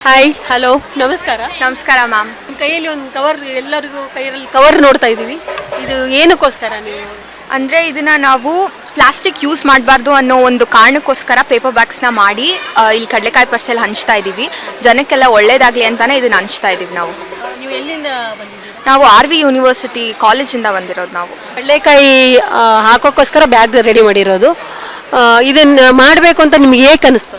Hi hello ನಮಸ್ಕಾರ. ನಮಸ್ಕಾರ ma'am. ನಿಮ್ಮ ಕೈಯಲ್ಲಿ ಒಂದು ಕವರ್, ಎಲ್ಲರಿಗೂ ಕೈಯಲ್ಲಿ ಕವರ್ ನೋಡ್ತಾ ಇದ್ದೀವಿ. ಇದು ಏನಕ್ಕೋಸ್ಕರ ನೀವು? ಅಂದರೆ ಇದನ್ನು ನಾವು ಪ್ಲಾಸ್ಟಿಕ್ ಯೂಸ್ ಮಾಡಬಾರ್ದು ಅನ್ನೋ ಒಂದು ಕಾರಣಕ್ಕೋಸ್ಕರ ಪೇಪರ್ ಬ್ಯಾಗ್ಸ್ನ ಮಾಡಿ ಇಲ್ಲಿ ಕಡಲೆಕಾಯಿ ಪರ್ಸೆಲ್ ಹಂಚ್ತಾ ಇದ್ದೀವಿ. ಜನಕ್ಕೆಲ್ಲ ಒಳ್ಳೇದಾಗಲಿ ಅಂತಲೇ ಇದನ್ನು ಹಂಚ್ತಾ ಇದ್ದೀವಿ ನಾವು. ನೀವು ಎಲ್ಲಿಂದ ಬಂದಿದ್ದೀರಾ? ನಾವು RV ಯೂನಿವರ್ಸಿಟಿ ಕಾಲೇಜಿಂದ ಬಂದಿರೋದು. ನಾವು ಕಡಲೆಕಾಯಿ ಹಾಕೋಕ್ಕೋಸ್ಕರ ಬ್ಯಾಗ್ ರೆಡಿ ಮಾಡಿರೋದು. ಇದನ್ನು ಮಾಡಬೇಕು ಅಂತ ನಿಮ್ಗೆ ಏಕೆ ಅನಿಸ್ತು?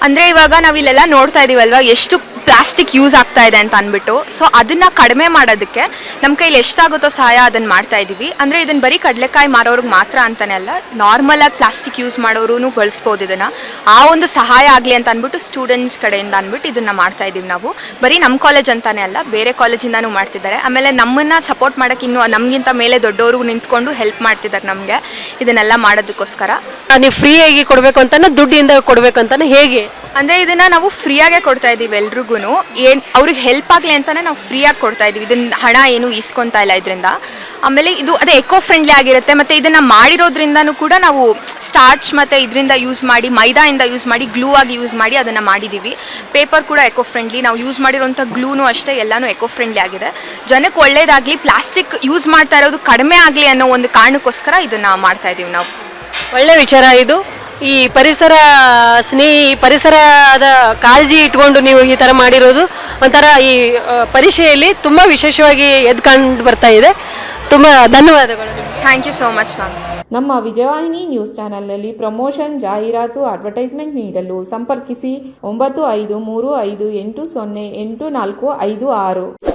ಅಂದರೆ ಇವಾಗ ನಾವು ಇಲ್ಲೆಲ್ಲ ನೋಡ್ತಾ ಇದ್ದೀವಲ್ವ ಎಷ್ಟು ಪ್ಲಾಸ್ಟಿಕ್ ಯೂಸ್ ಆಗ್ತಾ ಇದೆ ಅಂತ ಅಂದ್ಬಿಟ್ಟು, ಸೊ ಅದನ್ನು ಕಡಿಮೆ ಮಾಡೋದಕ್ಕೆ ನಮ್ಮ ಕೈಲಿ ಎಷ್ಟಾಗುತ್ತೋ ಸಹಾಯ ಅದನ್ನು ಮಾಡ್ತಾ ಇದ್ದೀವಿ. ಅಂದರೆ ಇದನ್ನು ಬರೀ ಕಡಲೆಕಾಯಿ ಮಾರೋರಿಗೆ ಮಾತ್ರ ಅಂತಲೇ ಅಲ್ಲ, ನಾರ್ಮಲಾಗಿ ಪ್ಲಾಸ್ಟಿಕ್ ಯೂಸ್ ಮಾಡೋರು ಬಳಸ್ಬೋದು. ಇದನ್ನು ಆ ಒಂದು ಸಹಾಯ ಆಗಲಿ ಅಂತ ಅಂದ್ಬಿಟ್ಟು ಸ್ಟೂಡೆಂಟ್ಸ್ ಕಡೆಯಿಂದ ಅಂದ್ಬಿಟ್ಟು ಇದನ್ನು ಮಾಡ್ತಾ ಇದ್ದೀವಿ ನಾವು. ಬರೀ ನಮ್ಮ ಕಾಲೇಜ್ ಅಂತಲೇ ಅಲ್ಲ, ಬೇರೆ ಕಾಲೇಜಿಂದನೂ ಮಾಡ್ತಿದ್ದಾರೆ. ಆಮೇಲೆ ನಮ್ಮನ್ನು ಸಪೋರ್ಟ್ ಮಾಡೋಕ್ಕೆ ಇನ್ನೂ ನಮಗಿಂತ ಮೇಲೆ ದೊಡ್ಡವರು ನಿಂತ್ಕೊಂಡು ಹೆಲ್ಪ್ ಮಾಡ್ತಿದ್ದಾರೆ ನಮಗೆ ಇದನ್ನೆಲ್ಲ ಮಾಡೋದಕ್ಕೋಸ್ಕರ. ನೀವು ಫ್ರೀಯಾಗಿ ಕೊಡಬೇಕು ಅಂತಾನೆ, ದುಡ್ಡಿಂದ ಕೊಡಬೇಕು ಅಂತಾನೆ, ಹೇಗೆ? ಅಂದರೆ ಇದನ್ನು ನಾವು ಫ್ರೀಯಾಗೇ ಕೊಡ್ತಾ ಇದ್ದೀವಿ ಎಲ್ರಿಗೂ. ಏನು ಅವ್ರಿಗೆ ಹೆಲ್ಪ್ ಆಗಲಿ ಅಂತಲೇ ನಾವು ಫ್ರೀಯಾಗಿ ಕೊಡ್ತಾ ಇದ್ದೀವಿ. ಇದನ್ನು ಹಣ ಏನು ಇಸ್ಕೊತಾ ಇಲ್ಲ ಇದರಿಂದ. ಆಮೇಲೆ ಇದು ಅದೇ ಎಕೋ ಫ್ರೆಂಡ್ಲಿ ಆಗಿರುತ್ತೆ. ಮತ್ತು ಇದನ್ನು ಮಾಡಿರೋದ್ರಿಂದನೂ ಕೂಡ ನಾವು ಸ್ಟಾರ್ಚ್ ಮತ್ತು ಇದರಿಂದ ಯೂಸ್ ಮಾಡಿ, ಮೈದಾಯಿಂದ ಯೂಸ್ ಮಾಡಿ, ಗ್ಲೂ ಆಗಿ ಯೂಸ್ ಮಾಡಿ ಅದನ್ನು ಮಾಡಿದ್ದೀವಿ. ಪೇಪರ್ ಕೂಡ ಎಕೋ ಫ್ರೆಂಡ್ಲಿ. ನಾವು ಯೂಸ್ ಮಾಡಿರೋಂಥ ಗ್ಲೂನು ಅಷ್ಟೇ, ಎಲ್ಲನೂ ಎಕೋ ಫ್ರೆಂಡ್ಲಿ ಆಗಿದೆ. ಜನಕ್ಕೆ ಒಳ್ಳೇದಾಗಲಿ, ಪ್ಲಾಸ್ಟಿಕ್ ಯೂಸ್ ಮಾಡ್ತಾ ಇರೋದು ಕಡಿಮೆ ಆಗಲಿ ಅನ್ನೋ ಒಂದು ಕಾರಣಕ್ಕೋಸ್ಕರ ಇದನ್ನು ಮಾಡ್ತಾ ಇದ್ದೀವಿ ನಾವು. ಒಳ್ಳೆ ವಿಚಾರ ಇದು. ಈ ಪರಿಸರದ ಕಾಳಜಿ ಇಟ್ಕೊಂಡು ನೀವು ಈ ಥರ ಮಾಡಿರೋದು ಒಂಥರ ಈ ಪರೀಕ್ಷೆಯಲ್ಲಿ ತುಂಬ ವಿಶೇಷವಾಗಿ ಎದ್ದು ಕಂಡು ಬರ್ತಾ ಇದೆ. ತುಂಬ ಧನ್ಯವಾದಗಳು. Thank you so much ma'am. ನಮ್ಮ ವಿಜಯವಾಹಿನಿ ನ್ಯೂಸ್ ಚಾನೆಲ್ನಲ್ಲಿ ಪ್ರಮೋಷನ್, ಜಾಹೀರಾತು, ಅಡ್ವರ್ಟೈಸ್ಮೆಂಟ್ ನೀಡಲು ಸಂಪರ್ಕಿಸಿ 9535808456.